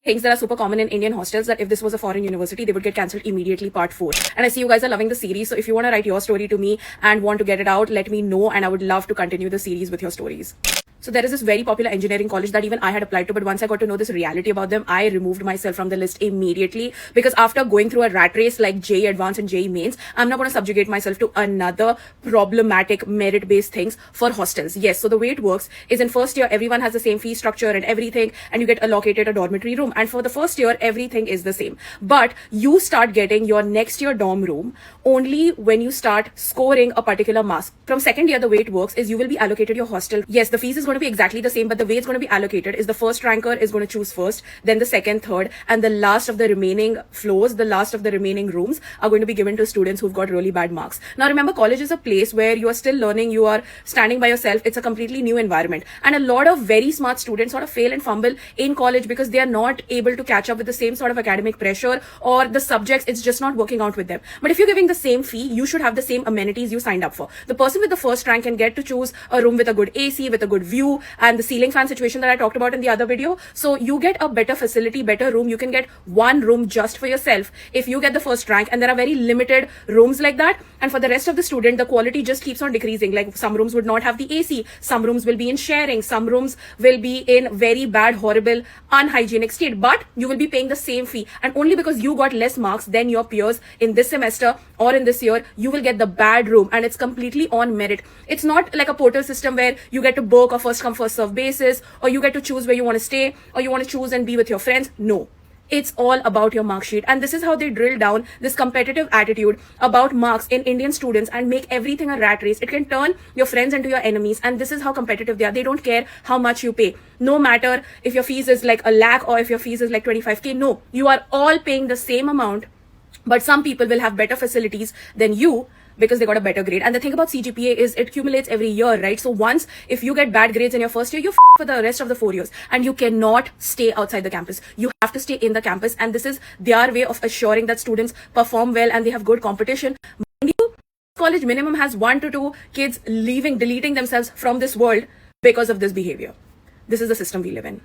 things that are super common in Indian hostels that if this was a foreign university, they would get cancelled immediately, part 4. And I see you guys are loving the series. So if you want to write your story to me and want to get it out, let me know. And I would love to continue the series with your stories. So there is this very popular engineering college that even I had applied to, but once I got to know this reality about them, I removed myself from the list immediately, because after going through a rat race like JEE Advanced and JEE Mains, I'm not going to subjugate myself to another problematic merit-based things for hostels. Yes, so the way it works is in first year, everyone has the same fee structure and everything, and you get allocated a dormitory room. And for the first year, everything is the same. But you start getting your next year dorm room only when you start scoring a particular marks. From second year, the way it works is you will be allocated your hostel. Yes, the fees is going to be exactly the same, but the way it's going to be allocated is the first ranker is going to choose first, then the second, third, and the last of the remaining floors, the last of the remaining rooms are going to be given to students who've got really bad marks. Now remember, college is a place where you are still learning, you are standing by yourself, it's a completely new environment. And a lot of very smart students sort of fail and fumble in college because they are not able to catch up with the same sort of academic pressure, or the subjects, it's just not working out with them. But if you're giving the same fee, you should have the same amenities you signed up for. The person with the first rank can get to choose a room with a good AC, with a good view, and the ceiling fan situation that I talked about in the other video. So you get a better facility, better room. You can get one room just for yourself if you get the first rank, and there are very limited rooms like that. And for the rest of the student, the quality just keeps on decreasing. Like some rooms would not have the AC, some rooms will be in sharing, some rooms will be in very bad, horrible, unhygienic state, but you will be paying the same fee. And only because you got less marks than your peers in this semester or in this year, you will get the bad room, and it's completely on merit. It's not like a portal system where you get to book a first come first serve basis, or you get to choose where you want to stay, or you want to choose and be with your friends. No, it's all about your mark sheet. And this is how they drill down this competitive attitude about marks in Indian students and make everything a rat race. It can turn your friends into your enemies, and this is how competitive they are. They don't care how much you pay, no matter if your fees is like 1 lakh or if your fees is like 25k. No, you are all paying the same amount, but some people will have better facilities than you because they got a better grade. And the thing about CGPA is it accumulates every year, right? So once, if you get bad grades in your first year, you're for the rest of the 4 years, and you cannot stay outside the campus. You have to stay in the campus, and this is their way of assuring that students perform well and they have good competition. Mind you, college minimum has 1 to 2 kids deleting themselves from this world because of this behavior. This is the system we live in.